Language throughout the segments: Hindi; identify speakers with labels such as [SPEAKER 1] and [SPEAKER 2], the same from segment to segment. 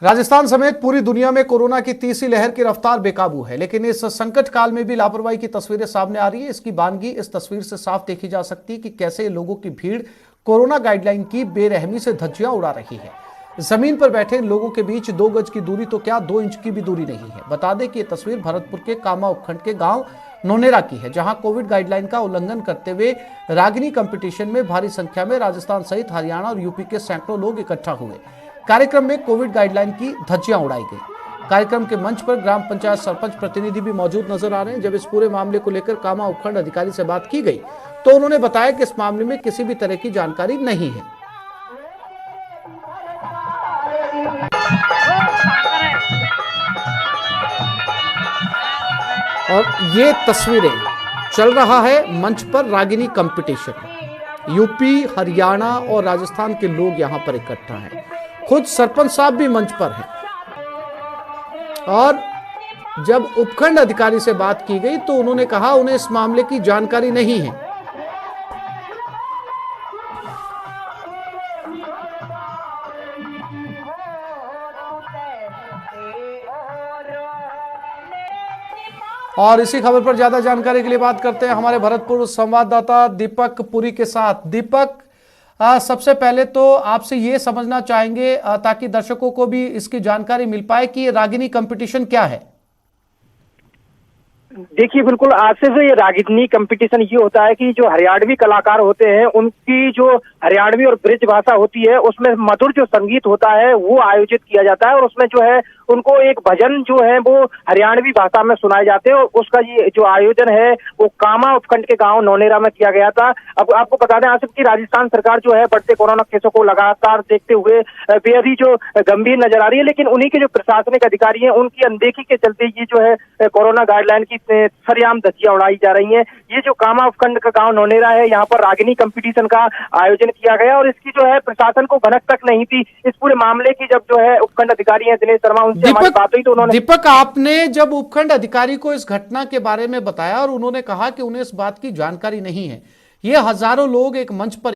[SPEAKER 1] राजस्थान समेत पूरी दुनिया में कोरोना की तीसरी लहर की रफ्तार बेकाबू है, लेकिन इस संकट काल में भी लापरवाही की तस्वीरें सामने आ रही है। इसकी बानगी इस तस्वीर से साफ देखी जा सकती है कि कैसे लोगों की भीड़ कोरोना गाइडलाइन की बेरहमी से धज्जियां उड़ा रही है। जमीन पर बैठे लोगों के बीच 2 गज की दूरी तो क्या 2 इंच की भी दूरी नहीं है। बता दें कि यह तस्वीर भरतपुर के कामा उपखंड के गांव नोनेरा की है, जहां कोविड गाइडलाइन का उल्लंघन करते हुए रागिनी कंपटीशन में भारी संख्या में राजस्थान सहित हरियाणा और यूपी के सैकड़ों लोग इकट्ठा हुए। कार्यक्रम में कोविड गाइडलाइन की धज्जियां उड़ाई गई। कार्यक्रम के मंच पर ग्राम पंचायत सरपंच प्रतिनिधि भी मौजूद नजर आ रहे हैं। जब इस पूरे मामले को लेकर कामा उपखंड अधिकारी से बात की गई तो उन्होंने बताया कि इस मामले में किसी भी तरह की जानकारी नहीं है। और ये तस्वीरें चल रहा है मंच पर रागिनी कंपटीशन। यूपी, हरियाणा और राजस्थान के लोग यहां पर इकट्ठा हैं। खुद सरपंच साहब भी मंच पर हैं। और जब उपखंड अधिकारी से बात की गई तो उन्होंने कहा उन्हें इस मामले की जानकारी नहीं है। और इसी खबर पर ज्यादा जानकारी के लिए बात करते हैं हमारे भरतपुर संवाददाता दीपक पुरी के साथ। दीपक, सबसे पहले तो आपसे ये समझना चाहेंगे ताकि दर्शकों को भी इसकी जानकारी मिल पाए कि ये रागिनी कंपटीशन क्या है।
[SPEAKER 2] देखिए, बिल्कुल आज से ये रागिनी कंपटीशन ये होता है कि जो हरियाणवी कलाकार होते हैं उनकी जो हरियाणवी और ब्रिज भाषा होती है उसमें मधुर जो संगीत होता है वो आयोजित किया जाता है और उसमें जो है उनको एक भजन जो है वो हरियाणवी भाषा में सुनाए जाते हैं। और उसका ये जो आयोजन है वो कामा उपखंड के गांव नोनेरा में किया गया था। अब आपको बता दें आसिफ की राजस्थान सरकार जो है बढ़ते कोरोना केसों को लगातार देखते हुए बेहद ही जो गंभीर नजर आ रही है, लेकिन उन्हीं के जो प्रशासनिक अधिकारी हैं उनकी अनदेखी के चलते ये जो है कोरोना गाइडलाइन की सरेआम धज्जियां उड़ाई जा रही हैं। ये जो कामा उपखंड का गांव नोनेरा है, यहाँ पर रागिनी कंपटीशन का आयोजन किया गया और इसकी जो है प्रशासन को भनक तक नहीं थी। इस पूरे मामले की जब जो है उपखंड अधिकारी हैं दिनेश शर्मा, उनसे हमारी बात हुई तो उन्होंने
[SPEAKER 1] दीपक, आपने जब उपखंड अधिकारी को इस घटना के बारे में बताया और उन्होंने कहा कि उन्हें इस बात की जानकारी नहीं है, ये हजारों लोग एक मंच पर।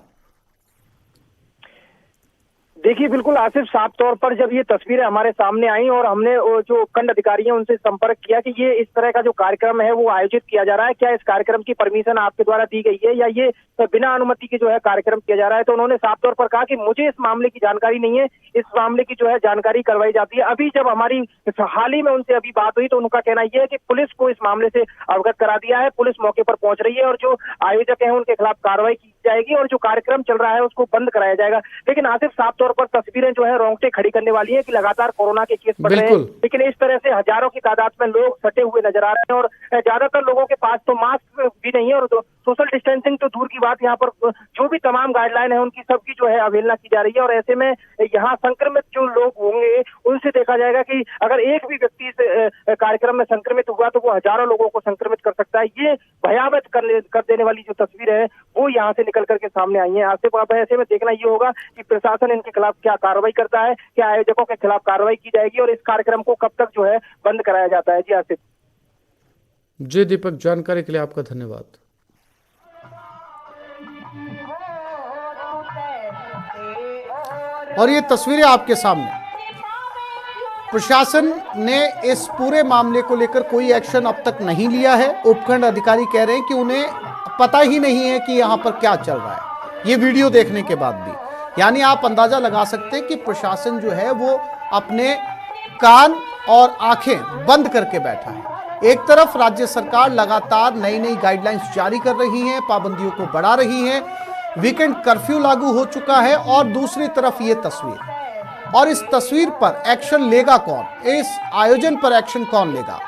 [SPEAKER 2] देखिए, बिल्कुल आसिफ, साफ तौर पर जब ये तस्वीरें हमारे सामने आई और हमने जो उपखंड अधिकारी हैं उनसे संपर्क किया कि ये इस तरह का जो कार्यक्रम है वो आयोजित किया जा रहा है, क्या इस कार्यक्रम की परमिशन आपके द्वारा दी गई है या ये बिना अनुमति के जो है कार्यक्रम किया जा रहा है, तो उन्होंने साफ तौर पर कहा कि मुझे इस मामले की जानकारी नहीं है, इस मामले की जो है जानकारी करवाई जाती है। अभी जब हमारी हाल ही में उनसे अभी बात हुई तो उनका कहना यह है कि पुलिस को इस मामले से अवगत करा दिया है, पुलिस मौके पर पहुंच रही है और जो आयोजक है उनके खिलाफ कार्रवाई की जाएगी और जो कार्यक्रम चल रहा है उसको बंद कराया जाएगा। लेकिन आसिफ, साफ तौर पर तस्वीरें जो है रोंगटे खड़ी करने वाली है कि लगातार कोरोना के केस बढ़ रहे हैं, लेकिन इस तरह से हजारों की तादाद में लोग सटे हुए नजर आ रहे हैं और ज्यादातर लोगों के पास तो मास्क भी नहीं है और सोशल डिस्टेंसिंग तो दूर की बात, यहाँ पर जो भी तमाम गाइडलाइन है उनकी सबकी जो है अवहेलना की जा रही है। और ऐसे में यहाँ संक्रमित जो लोग होंगे उनसे देखा जाएगा कि अगर एक भी व्यक्ति इस कार्यक्रम में संक्रमित हुआ तो वो हजारों लोगों को संक्रमित कर सकता है। ये भयावह कर देने वाली जो तस्वीर है वो यहाँ से निकल करके सामने आई है। आसिफ, अब ऐसे में देखना ये होगा कि प्रशासन इनके खिलाफ क्या कार्रवाई करता है, क्या आयोजकों के खिलाफ कार्रवाई की जाएगी और इस कार्यक्रम को कब तक जो है बंद कराया जाता है। जी आसिफ।
[SPEAKER 1] जी दीपक, जानकारी के लिए आपका धन्यवाद। और ये तस्वीरें आपके सामने, प्रशासन ने इस पूरे मामले को लेकर कोई एक्शन अब तक नहीं लिया है। उपखंड अधिकारी कह रहे हैं कि उन्हें पता ही नहीं है कि यहां पर क्या चल रहा है, ये वीडियो देखने के बाद भी। यानी आप अंदाजा लगा सकते हैं कि प्रशासन जो है वो अपने कान और आंखें बंद करके बैठा है। एक तरफ राज्य सरकार लगातार नई नई गाइडलाइंस जारी कर रही है, पाबंदियों को बढ़ा रही है, वीकेंड कर्फ्यू लागू हो चुका है, और दूसरी तरफ ये तस्वीर। और इस तस्वीर पर एक्शन लेगा कौन? इस आयोजन पर एक्शन कौन लेगा?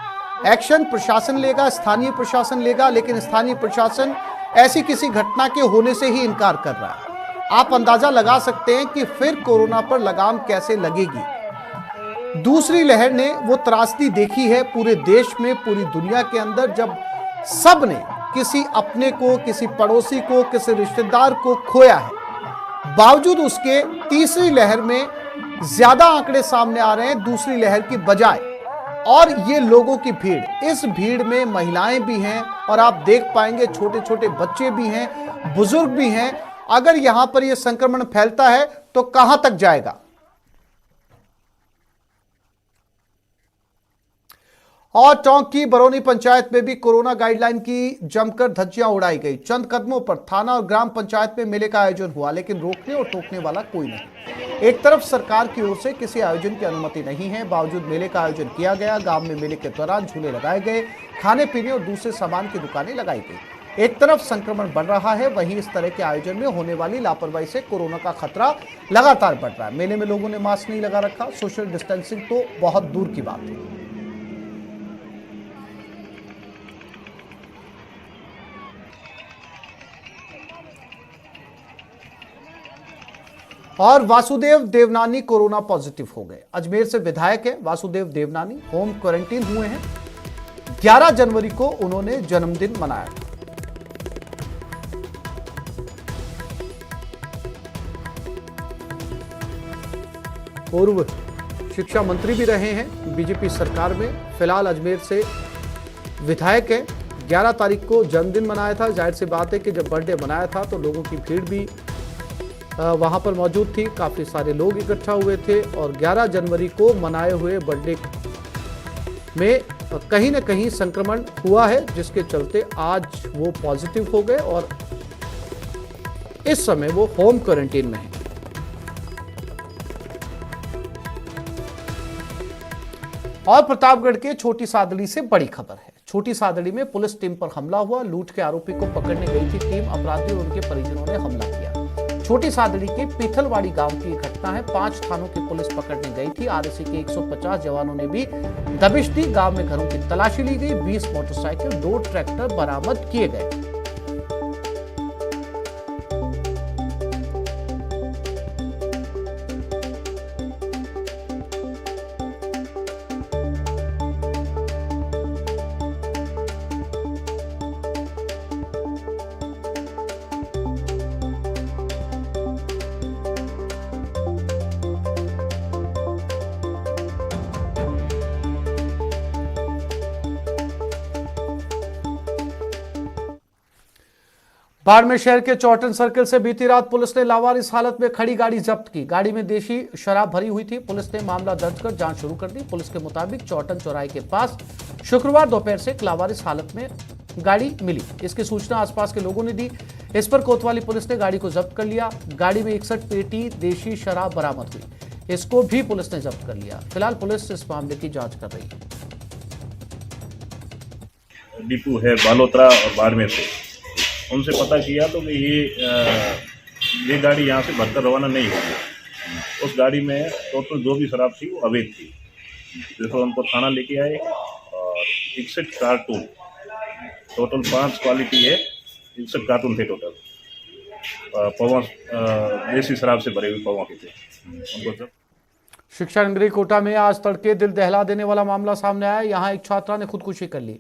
[SPEAKER 1] एक्शन प्रशासन लेगा, स्थानीय प्रशासन लेगा, लेकिन स्थानीय प्रशासन ऐसी किसी घटना के होने से ही इनकार कर रहा है। आप अंदाजा लगा सकते हैं कि फिर कोरोना पर लगाम कैसे लगेगी। दूसरी लहर ने वो त्रासदी देखी है पूरे देश में, पूरी दुनिया के अंदर, जब सब ने किसी अपने को, किसी पड़ोसी को, किसी रिश्तेदार को खोया है। बावजूद उसके तीसरी लहर में ज्यादा आंकड़े सामने आ रहे हैं दूसरी लहर की बजाय। और ये लोगों की भीड़, इस भीड़ में महिलाएं भी हैं और आप देख पाएंगे छोटे छोटे बच्चे भी हैं, बुजुर्ग भी हैं। अगर यहां पर यह संक्रमण फैलता है तो कहां तक जाएगा? और टोंक की बरौनी पंचायत में भी कोरोना गाइडलाइन की जमकर धज्जियां उड़ाई गई। चंद कदमों पर थाना और ग्राम पंचायत में मेले का आयोजन हुआ, लेकिन रोकने और टोकने वाला कोई नहीं। एक तरफ सरकार की ओर से किसी आयोजन की अनुमति नहीं है, बावजूद मेले का आयोजन किया गया। गांव में मेले के दौरान झूले लगाए गए, खाने पीने और दूसरे सामान की दुकानें लगाई गई। एक तरफ संक्रमण बढ़ रहा है, वहीं इस तरह के आयोजन में होने वाली लापरवाही से कोरोना का खतरा लगातार बढ़ रहा है। मेले में लोगों ने मास्क नहीं लगा रखा, सोशल डिस्टेंसिंग तो बहुत दूर की बात है। और वासुदेव देवनानी कोरोना पॉजिटिव हो गए। अजमेर से विधायक है वासुदेव देवनानी, होम क्वारंटीन हुए हैं। 11 जनवरी को उन्होंने जन्मदिन मनाया था। पूर्व शिक्षा मंत्री भी रहे हैं बीजेपी सरकार में। फिलहाल अजमेर से विधायक है। 11 तारीख को जन्मदिन मनाया था। जाहिर सी बात है कि जब बर्थडे मनाया था तो लोगों की भीड़ भी वहां पर मौजूद थी, काफी सारे लोग इकट्ठा हुए थे। और 11 जनवरी को मनाए हुए बर्थडे में कहीं न कहीं संक्रमण हुआ है, जिसके चलते आज वो पॉजिटिव हो गए और इस समय वो होम क्वारंटीन में है। और प्रतापगढ़ के छोटी सादड़ी से बड़ी खबर है। छोटी सादड़ी में पुलिस टीम पर हमला हुआ। लूट के आरोपी को पकड़ने गई थी टीम, अपराधी और उनके परिजनों ने हमला किया। छोटी सादड़ी के पीथलवाड़ी गांव की घटना है। 5 थानों की पुलिस पकड़ने गई थी। आरएसी के 150 जवानों ने भी दबिश दी। गांव में घरों की तलाशी ली गई। 20 मोटरसाइकिल, 2 ट्रैक्टर बरामद किए गए। बाड़मेर शहर के चौटन सर्किल से बीती रात पुलिस ने लावारिस हालत में खड़ी गाड़ी जब्त की। गाड़ी में देशी शराब भरी हुई थी। पुलिस ने मामला दर्ज कर जांच शुरू कर दी। पुलिस के मुताबिक चौटन चौराहे के पास शुक्रवार दोपहर से एक लावारिस हालत में गाड़ी मिली। इसकी सूचना आसपास के लोगों ने दी। इस पर कोतवाली पुलिस ने गाड़ी को जब्त कर लिया। गाड़ी में 61 पेटी देशी शराब बरामद हुई। इसको भी पुलिस ने जब्त कर लिया। फिलहाल पुलिस इस मामले की जाँच कर रही है।
[SPEAKER 3] डिपू है बालोतरा और बाड़मेर से, उनसे पता किया तो कि ये गाड़ी यहाँ से भरकर रवाना नहीं होगी। उस गाड़ी में टोटल जो भी शराब थी वो अवैध थी। तो उनको थाना लेके आए और 61 कार्टून, टोटल 5 क्वालिटी है, 61 कार्टून थे टोटल। पवा देसी शराब से भरे हुए पवा के थे उनको जब।
[SPEAKER 1] शिक्षा नगरी कोटा में आज तड़के दिल दहला देने वाला मामला सामने आया। यहाँ एक छात्रा ने खुदकुशी कर ली।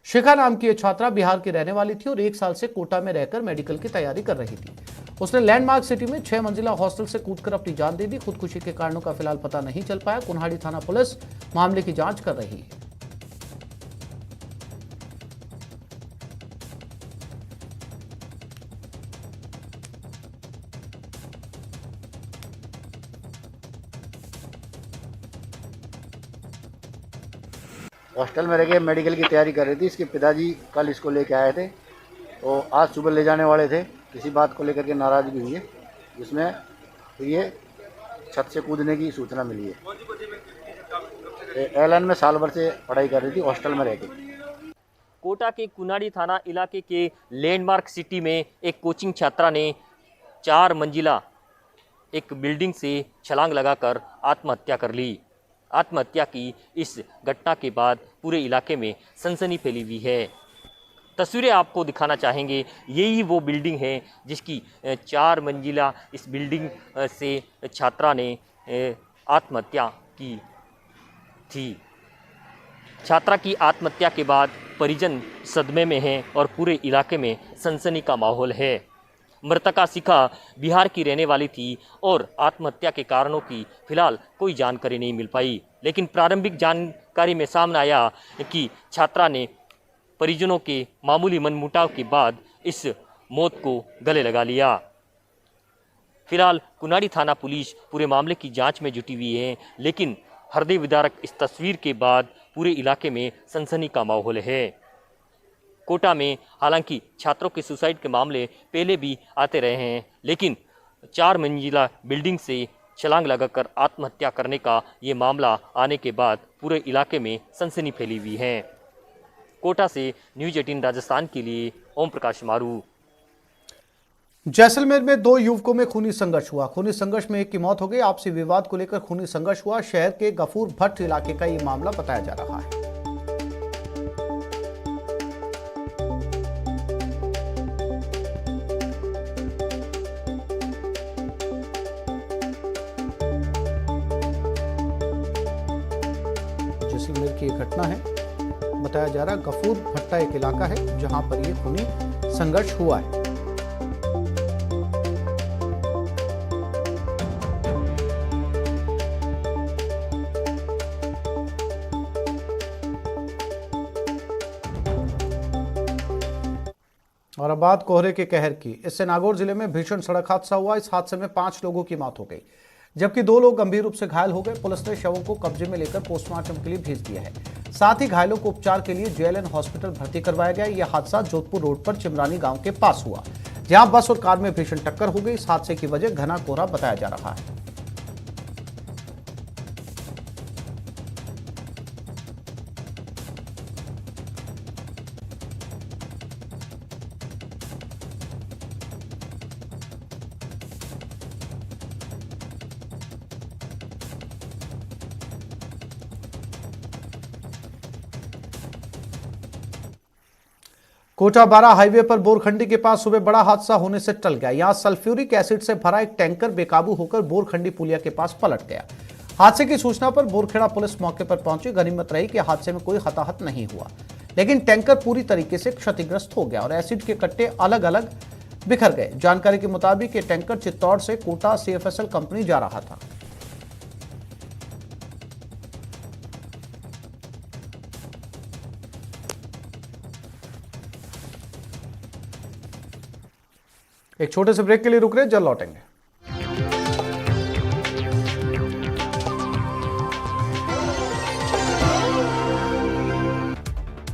[SPEAKER 1] शिखा नाम की यह छात्रा बिहार की रहने वाली थी और 1 साल से कोटा में रहकर मेडिकल की तैयारी कर रही थी। उसने लैंडमार्क सिटी में 6 मंजिला हॉस्टल से कूदकर अपनी जान दे दी। खुदकुशी के कारणों का फिलहाल पता नहीं चल पाया। कुन्हाड़ी थाना पुलिस मामले की जांच कर रही है।
[SPEAKER 4] हॉस्टल में रह के मेडिकल की तैयारी कर रही थी। इसके पिताजी कल इसको लेके आए थे, तो आज सुबह ले जाने वाले थे। किसी बात को लेकर के नाराज़गी हुई है, जिसमें ये छत से कूदने की सूचना मिली है। एलन में साल भर से पढ़ाई कर रही थी हॉस्टल में रह के।
[SPEAKER 5] कोटा के कुन्हाड़ी थाना इलाके के लैंडमार्क सिटी में एक कोचिंग छात्रा ने 4 मंजिला एक बिल्डिंग से छलांग लगाकर आत्महत्या कर ली। आत्महत्या की इस घटना के बाद पूरे इलाके में सनसनी फैली हुई है। तस्वीरें आपको दिखाना चाहेंगे। यही वो बिल्डिंग है जिसकी 4 मंजिला इस बिल्डिंग से छात्रा ने आत्महत्या की थी। छात्रा की आत्महत्या के बाद परिजन सदमे में हैं और पूरे इलाके में सनसनी का माहौल है। मृतका शिखा बिहार की रहने वाली थी और आत्महत्या के कारणों की फिलहाल कोई जानकारी नहीं मिल पाई, लेकिन प्रारंभिक जानकारी में सामने आया कि छात्रा ने परिजनों के मामूली मनमुटाव के बाद इस मौत को गले लगा लिया। फिलहाल कुन्हाड़ी थाना पुलिस पूरे मामले की जांच में जुटी हुई है, लेकिन हृदय विदारक इस तस्वीर के बाद पूरे इलाके में सनसनी का माहौल है। कोटा में हालांकि छात्रों के सुसाइड के मामले पहले भी आते रहे हैं, लेकिन 4 मंजिला बिल्डिंग से छलांग लगाकर आत्महत्या करने का ये मामला आने के बाद पूरे इलाके में सनसनी फैली हुई है। कोटा से न्यूज़ 18 राजस्थान के लिए ओम प्रकाश मारू।
[SPEAKER 1] जैसलमेर में 2 युवकों में खूनी संघर्ष हुआ। खूनी संघर्ष में एक की मौत हो गई। आपसी विवाद को लेकर खूनी संघर्ष हुआ। शहर के गफूर भट्ट इलाके का ये मामला बताया जा रहा है। जैसलमेर की ये घटना है, बताया जा रहा गफूर भट्टा एक इलाका है जहां पर ये खूनी संघर्ष हुआ है। और अब बात कोहरे के कहर की। इससे नागौर जिले में भीषण सड़क हादसा हुआ। इस हादसे में 5 लोगों की मौत हो गई, जबकि 2 लोग गंभीर रूप से घायल हो गए। पुलिस ने शवों को कब्जे में लेकर पोस्टमार्टम के लिए भेज दिया है। साथ ही घायलों को उपचार के लिए JLN हॉस्पिटल भर्ती करवाया गया। यह हादसा जोधपुर रोड पर चिमरानी गांव के पास हुआ, जहां बस और कार में भीषण टक्कर हो गई। इस हादसे की वजह घना कोहरा बताया जा रहा है। कोटा बारा हाईवे पर बोरखंडी के पास सुबह बड़ा हादसा होने से टल गया। यहां सल्फ्यूरिक एसिड से भरा एक टैंकर बेकाबू होकर बोरखंडी पुलिया के पास पलट गया। हादसे की सूचना पर बोरखेड़ा पुलिस मौके पर पहुंची। गनीमत रही कि हादसे में कोई हताहत नहीं हुआ, लेकिन टैंकर पूरी तरीके से क्षतिग्रस्त हो गया और एसिड के कट्टे अलग अलग बिखर गए। जानकारी के मुताबिक ये टैंकर चित्तौड़ से कोटा CFSL कंपनी जा रहा था। एक छोटे से ब्रेक के लिए रुक रहे, जल्द लौटेंगे।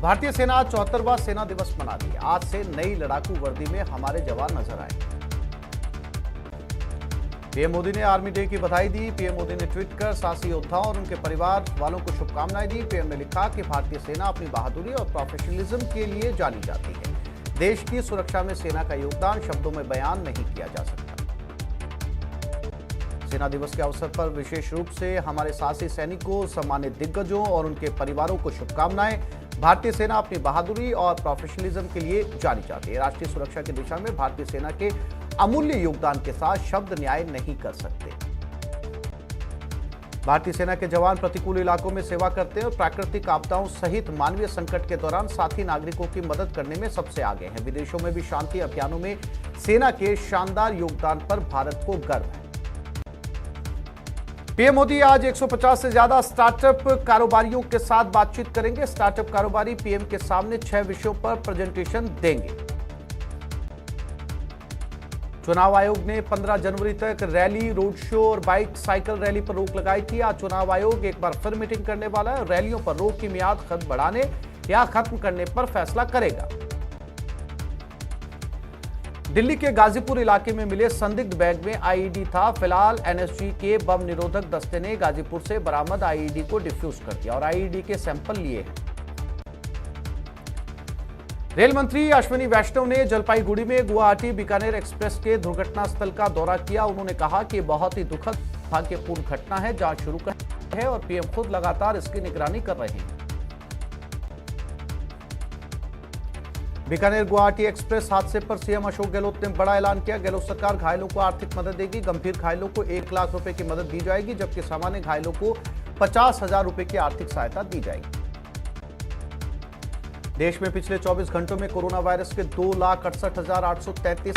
[SPEAKER 1] भारतीय सेना आज 74वां सेना दिवस मना रही है। आज से नई लड़ाकू वर्दी में हमारे जवान नजर आए। पीएम मोदी ने आर्मी डे की बधाई दी। पीएम मोदी ने ट्वीट कर साहसी योद्धाओं और उनके परिवार वालों को शुभकामनाएं दी। पीएम ने लिखा कि भारतीय सेना अपनी बहादुरी और प्रोफेशनलिज्म के लिए जानी जाती है। देश की सुरक्षा में सेना का योगदान शब्दों में बयान नहीं किया जा सकता। सेना दिवस के अवसर पर विशेष रूप से हमारे साहसी सैनिकों, सम्मानित दिग्गजों और उनके परिवारों को शुभकामनाएं। भारतीय सेना अपनी बहादुरी और प्रोफेशनलिज्म के लिए जानी जाती है। राष्ट्रीय सुरक्षा की दिशा में भारतीय सेना के अमूल्य योगदान के साथ शब्द न्याय नहीं कर सकते। भारतीय सेना के जवान प्रतिकूल इलाकों में सेवा करते हैं और प्राकृतिक आपदाओं सहित मानवीय संकट के दौरान साथी नागरिकों की मदद करने में सबसे आगे हैं। विदेशों में भी शांति अभियानों में सेना के शानदार योगदान पर भारत को गर्व है। पीएम मोदी आज 150 से ज्यादा स्टार्टअप कारोबारियों के साथ बातचीत करेंगे। स्टार्टअप कारोबारी पीएम के सामने 6 विषयों पर प्रेजेंटेशन देंगे। चुनाव आयोग ने 15 जनवरी तक रैली, रोड शो और बाइक साइकिल रैली पर रोक लगाई थी। आज चुनाव आयोग एक बार फिर मीटिंग करने वाला है। रैलियों पर रोक की मियाद खत्म बढ़ाने या खत्म करने पर फैसला करेगा। दिल्ली के गाजीपुर इलाके में मिले संदिग्ध बैग में आईईडी था। फिलहाल एनएसजी के बम निरोधक दस्ते ने गाजीपुर से बरामद आईईडी को डिफ्यूज कर दिया और आईईडी के सैंपल लिए हैं। रेल मंत्री अश्विनी वैष्णव ने जलपाईगुड़ी में गुवाहाटी बीकानेर एक्सप्रेस के दुर्घटना स्थल का दौरा किया। उन्होंने कहा कि बहुत ही दुखद भाग्यपूर्ण घटना है। जांच शुरू कर है और पीएम खुद लगातार इसकी निगरानी कर रहे हैं। बीकानेर गुवाहाटी एक्सप्रेस हादसे पर सीएम अशोक गहलोत ने बड़ा ऐलान किया। गहलोत सरकार घायलों को आर्थिक मदद देगी। गंभीर घायलों को 1 लाख रुपए की मदद दी जाएगी, जबकि सामान्य घायलों को 50,000 रुपए की आर्थिक सहायता दी जाएगी। देश में पिछले 24 घंटों में कोरोना वायरस के 2,68,833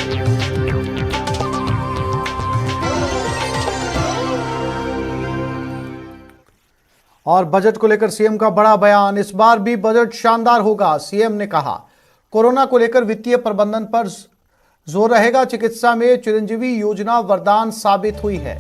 [SPEAKER 1] और बजट को लेकर सीएम का बड़ा बयान। इस बार भी बजट शानदार होगा। सीएम ने कहा कोरोना को लेकर वित्तीय प्रबंधन पर जोर रहेगा। चिकित्सा में चिरंजीवी योजना वरदान साबित हुई है।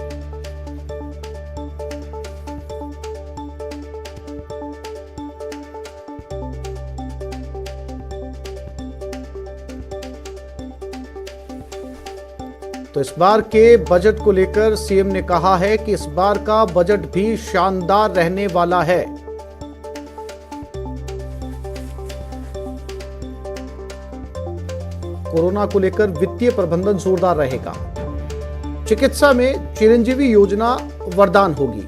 [SPEAKER 1] तो इस बार के बजट को लेकर सीएम ने कहा है कि इस बार का बजट भी शानदार रहने वाला है। कोरोना को लेकर वित्तीय प्रबंधन जोरदार रहेगा। चिकित्सा में चिरंजीवी योजना वरदान होगी।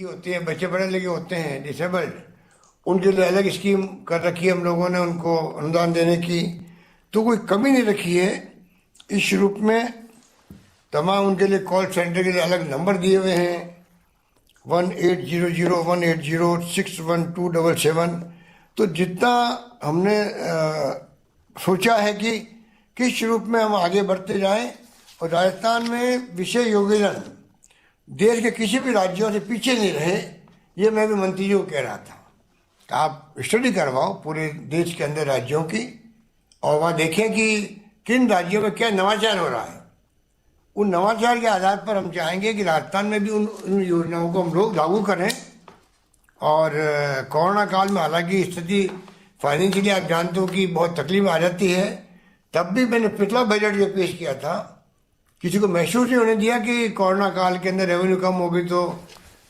[SPEAKER 6] होती है, बच्चे पढ़े लिखे होते हैं डिसेबल्ड, उनके लिए अलग स्कीम कर रखी है हम लोगों ने, उनको अनुदान देने की तो कोई कमी नहीं रखी है। इस रूप में तमाम उनके लिए कॉल सेंटर के लिए अलग नंबर दिए हुए हैं 1800-180-61277। तो जितना हमने सोचा है कि किस रूप में हम आगे बढ़ते जाएं और राजस्थान में विषय योगदान देश के किसी भी राज्यों से पीछे नहीं रहे, ये मैं भी मंत्री जी को कह रहा था कि आप स्टडी करवाओ पूरे देश के अंदर राज्यों की और वहाँ देखें कि किन राज्यों में क्या नवाचार हो रहा है। उन नवाचार के आधार पर हम चाहेंगे कि राजस्थान में भी उन योजनाओं को हम लोग लागू करें। और कोरोना काल में हालांकि स्थिति फाइनेंशियली आप जानते हो कि बहुत तकलीफ आ जाती है, तब भी मैंने पिछला बजट जो पेश किया था किसी को महसूस नहीं होने दिया कि कोरोना काल के अंदर रेवेन्यू कम होगी तो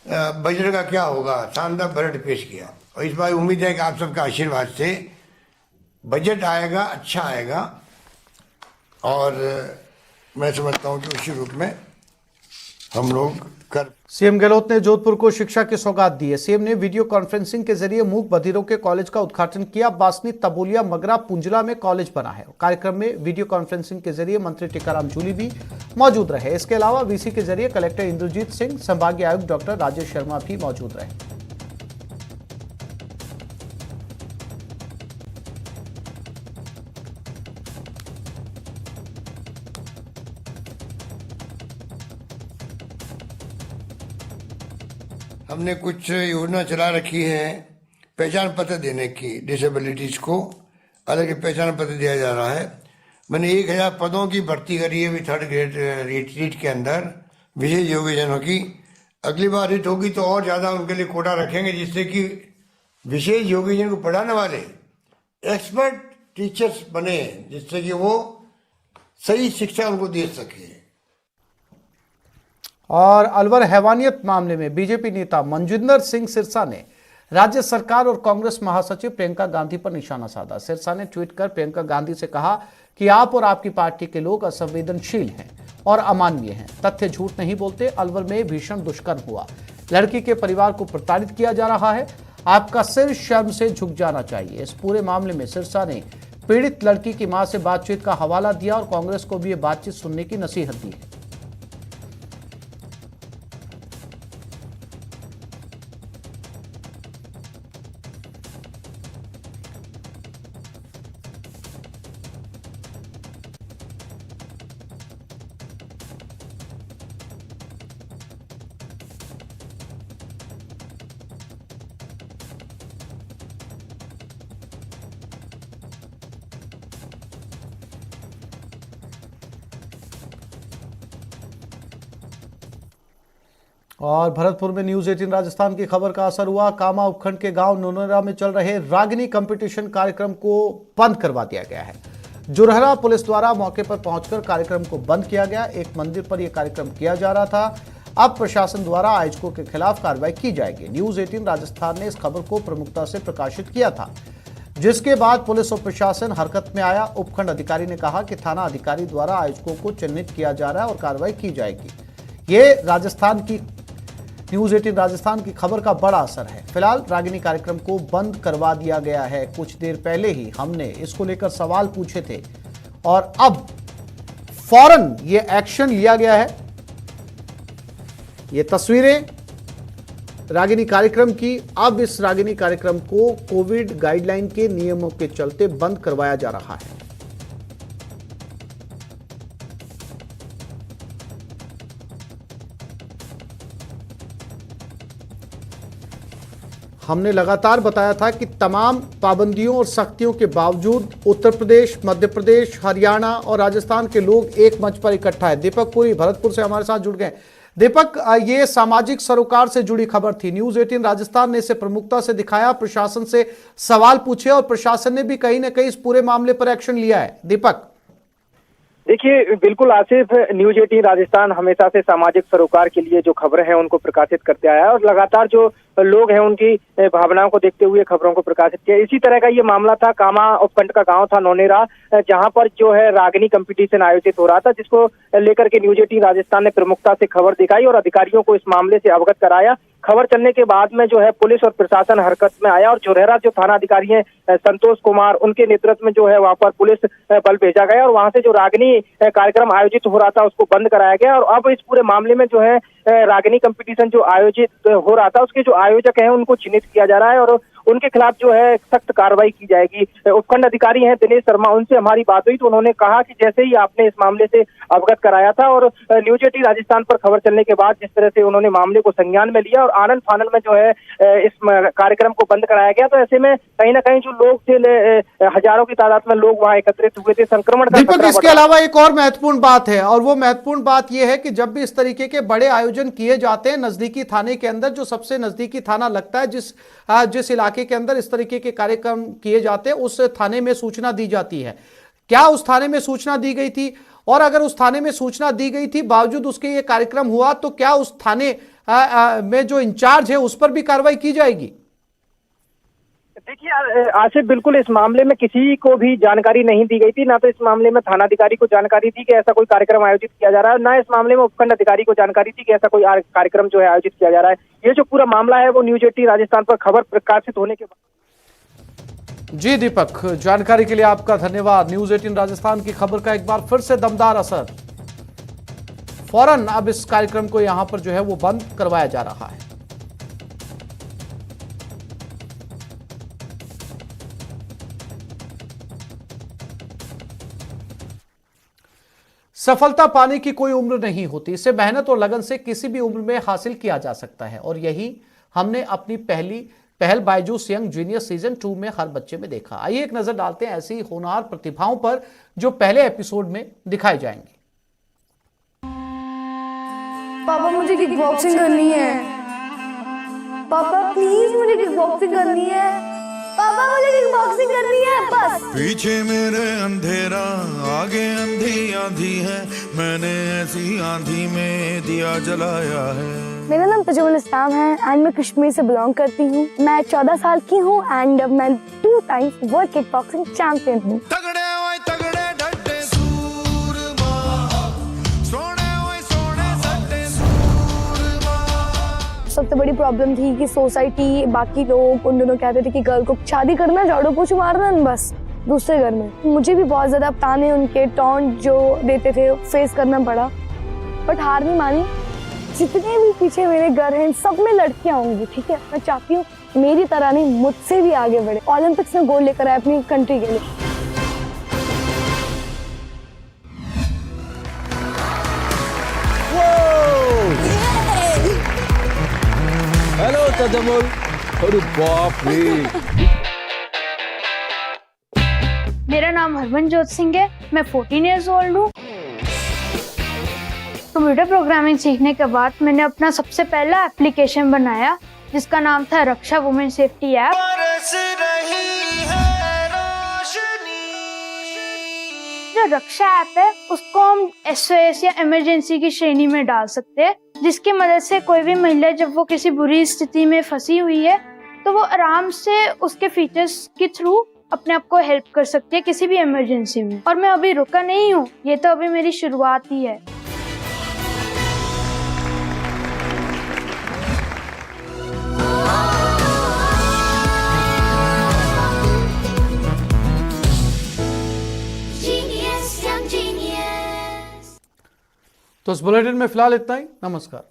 [SPEAKER 6] बजट का क्या होगा। शानदार बजट पेश किया और इस बार उम्मीद है कि आप सबका आशीर्वाद से बजट आएगा, अच्छा आएगा और मैं समझता हूँ कि उसी रूप में हम लोग कर।
[SPEAKER 1] सीएम गहलोत ने जोधपुर को शिक्षा की सौगात दी है। सीएम ने वीडियो कॉन्फ्रेंसिंग के जरिए मूक बधिरों के कॉलेज का उद्घाटन किया। बासनी, तबोलिया, मगरा, पुंजला में कॉलेज बना है। कार्यक्रम में वीडियो कॉन्फ्रेंसिंग के जरिए मंत्री टीकाराम जूली भी मौजूद रहे। इसके अलावा वीसी के जरिए कलेक्टर इंद्रजीत सिंह, संभागीय आयुक्त डॉक्टर राजेश शर्मा भी मौजूद रहे।
[SPEAKER 6] हमने कुछ योजना चला रखी है पहचान पत्र देने की, डिसेबिलिटीज को अलग पहचान पत्र दिया जा रहा है। मैंने 1000 पदों की भर्ती करी है अभी 3rd ग्रेड रीट के अंदर विशेष योग्यजनों की। अगली बार रीट होगी तो और ज़्यादा उनके लिए कोटा रखेंगे जिससे कि विशेष योग्यजन को पढ़ाने वाले एक्सपर्ट टीचर्स बने, जिससे कि वो सही शिक्षा उनको दे सके।
[SPEAKER 1] और अलवर हैवानियत मामले में बीजेपी नेता मनजिंदर सिंह सिरसा ने राज्य सरकार और कांग्रेस महासचिव प्रियंका गांधी पर निशाना साधा। सिरसा ने ट्वीट कर प्रियंका गांधी से कहा कि आप और आपकी पार्टी के लोग असंवेदनशील हैं और अमानवीय हैं। तथ्य झूठ नहीं बोलते। अलवर में भीषण दुष्कर्म हुआ, लड़की के परिवार को प्रताड़ित किया जा रहा है। आपका सिर शर्म से झुक जाना चाहिए। इस पूरे मामले में सिरसा ने पीड़ित लड़की की मां से बातचीत का हवाला दिया और कांग्रेस को भी ये बातचीत सुनने की नसीहत दी है। और भरतपुर में न्यूज 18 राजस्थान की खबर का असर हुआ। कामा उपखंड के गांव नोनरा में चल रहे रागिनी कंपटीशन कार्यक्रम को बंद करवा दिया गया है। जुरहरा पुलिस द्वारा मौके पर पहुंचकर कार्यक्रम को बंद किया गया। एक मंदिर पर यह कार्यक्रम किया जा रहा था। अब प्रशासन द्वारा आयोजकों के खिलाफ कार्रवाई की जाएगी। न्यूज 18 राजस्थान ने इस खबर को प्रमुखता से प्रकाशित किया था, जिसके बाद पुलिस और प्रशासन हरकत में आया। उपखंड अधिकारी ने कहा कि थाना अधिकारी द्वारा आयोजकों को चिन्हित किया जा रहा है और कार्रवाई की जाएगी। ये राजस्थान की न्यूज 18 राजस्थान की खबर का बड़ा असर है। फिलहाल रागिनी कार्यक्रम को बंद करवा दिया गया है। कुछ देर पहले ही हमने इसको लेकर सवाल पूछे थे और अब फौरन ये एक्शन लिया गया है। ये तस्वीरें रागिनी कार्यक्रम की। अब इस रागिनी कार्यक्रम को कोविड गाइडलाइन के नियमों के चलते बंद करवाया जा रहा है। हमने लगातार बताया था कि तमाम पाबंदियों और सख्तियों के बावजूद उत्तर प्रदेश, मध्य प्रदेश, हरियाणा और राजस्थान के लोग एक मंच पर इकट्ठा है। दीपक पुरी भरतपुर से हमारे साथ जुड़ गए। दीपक, ये सामाजिक सरोकार से जुड़ी खबर थी। न्यूज 18 राजस्थान ने इसे प्रमुखता से दिखाया, प्रशासन से सवाल पूछे और प्रशासन ने भी कहीं ना कहीं इस पूरे मामले पर एक्शन लिया है। दीपक,
[SPEAKER 2] देखिए बिल्कुल आसिफ, न्यूज 18 राजस्थान हमेशा से सामाजिक सरोकार के लिए जो खबरें हैं उनको प्रकाशित करते आया है और लगातार जो लोग हैं उनकी भावनाओं को देखते हुए खबरों को प्रकाशित किया। इसी तरह का ये मामला था, कामा उपखंड का गांव था नौनेरा, जहां पर जो है रागनी कंपटीशन आयोजित हो रहा था, जिसको लेकर के न्यूज 18 राजस्थान ने प्रमुखता से खबर दिखाई और अधिकारियों को इस मामले से अवगत कराया। खबर चलने के बाद में जो है पुलिस और प्रशासन हरकत में आया और चोरहरा जो थाना अधिकारी हैं संतोष कुमार, उनके नेतृत्व में जो है वहां पर पुलिस बल भेजा गया और वहां से जो रागनी कार्यक्रम आयोजित हो रहा था उसको बंद कराया गया। और अब इस पूरे मामले में जो है रागनी कंपटीशन जो आयोजित हो रहा था उसके जो आयोजक हैं उनको चिन्हित किया जा रहा है और उनके खिलाफ जो है सख्त कार्रवाई की जाएगी। उपखंड अधिकारी हैं दिनेश शर्मा, उनसे हमारी बात हुई तो उन्होंने कहा कि जैसे ही आपने इस मामले से अवगत कराया था और न्यूज 18 राजस्थान पर खबर चलने के बाद जिस तरह से उन्होंने मामले को संज्ञान में लिया और आनंद फानन में जो है इस कार्यक्रम को बंद कराया गया, तो ऐसे में कहीं ना कहीं जो लोग थे, हजारों की तादाद में लोग वहां एकत्रित हुए थे, संक्रमण का खतरा।
[SPEAKER 1] इसके अलावा एक और महत्वपूर्ण बात है और वो महत्वपूर्ण बात यह है कि जब भी इस तरीके के बड़े आयोजन किए जाते हैं नजदीकी थाने के अंदर, जो सबसे नजदीकी थाना लगता है, जिस इलाके के अंदर इस तरीके के कार्यक्रम किए जाते हैं, उस थाने में सूचना दी जाती है। क्या उस थाने में सूचना दी गई थी? और अगर उस थाने में सूचना दी गई थी बावजूद उसके ये कार्यक्रम हुआ, तो क्या उस थाने में जो इंचार्ज है उस पर भी कार्रवाई की जाएगी?
[SPEAKER 2] देखिए आसिफ, बिल्कुल इस मामले में किसी को भी जानकारी नहीं दी गई थी, ना तो इस मामले में थानाधिकारी को जानकारी थी कि ऐसा कोई कार्यक्रम आयोजित किया जा रहा है, ना इस मामले में उपखंड अधिकारी को जानकारी थी कि ऐसा कोई कार्यक्रम जो है आयोजित किया जा रहा है। ये जो पूरा मामला है वो न्यूज 18 राजस्थान पर खबर प्रकाशित होने के बाद।
[SPEAKER 1] जी दीपक, जानकारी के लिए आपका धन्यवाद। न्यूज 18 राजस्थान की खबर का एक बार फिर से दमदार असर। फौरन अब इस कार्यक्रम को यहां पर जो है वो बंद करवाया जा रहा है। सफलता पाने की कोई उम्र नहीं होती, इसे मेहनत और लगन से किसी भी उम्र में हासिल किया जा सकता है और यही हमने अपनी पहल बायजूस यंग जीनियस सीजन 2 में हर बच्चे में देखा। आइए एक नजर डालते हैं ऐसी होनहार प्रतिभाओं पर जो पहले एपिसोड में दिखाए जाएंगे।
[SPEAKER 7] पापा मुझे किक बॉक्सिंग करनी है। पापा प्लीज मुझे किक बॉक्सिंग करनी है। पापा मुझे किक बॉक्सिंग करनी है बस।
[SPEAKER 8] पीछे मेरे अंधेरा आगे अंधी आंधी है, मैंने ऐसी आंधी में दिया जलाया है।
[SPEAKER 7] मेरा नाम तजुल इस्लाम है एंड मैं कश्मीर से बिलोंग करती हूँ। मैं 14 साल की हूँ एंड मैं 2 times world kick boxing champion हूँ। सबसे बड़ी प्रॉब्लम थी कि सोसाइटी, बाकी लोग उन दोनों कहते थे कि गर्ल को शादी करना, झाड़ू पोछू मारना बस दूसरे घर में। मुझे भी बहुत ज्यादा ताने, उनके टॉन्ट जो देते थे फेस करना पड़ा, बट हार नहीं मानी। जितने भी पीछे मेरे घर हैं सब में लड़कियां होंगी, ठीक है। मैं चाहती हूँ मेरी तरह नहीं, मुझसे भी आगे बढ़े। ओलंपिक्स में गोल्ड लेकर आए अपनी कंट्री के लिए।
[SPEAKER 9] हेलो तजमुल, अरे बाप रे।
[SPEAKER 10] मेरा नाम हरमनजोत सिंह है, मैं 14 इयर्स ओल्ड हूँ। कंप्यूटर प्रोग्रामिंग सीखने के बाद मैंने अपना सबसे पहला एप्लीकेशन बनाया जिसका नाम था रक्षा वुमेन सेफ्टी ऐप। जो रक्षा ऐप है उसको हम SOS या इमरजेंसी की श्रेणी में डाल सकते हैं, जिसकी मदद से कोई भी महिला जब वो किसी बुरी स्थिति में फंसी हुई है तो वो आराम से उसके फीचर्स के थ्रू अपने आप को हेल्प कर सकती है किसी भी इमरजेंसी में। और मैं अभी रुका नहीं हूँ, ये तो अभी मेरी शुरुआत ही है।
[SPEAKER 1] तो इस बुलेटिन में फिलहाल इतना ही। नमस्कार।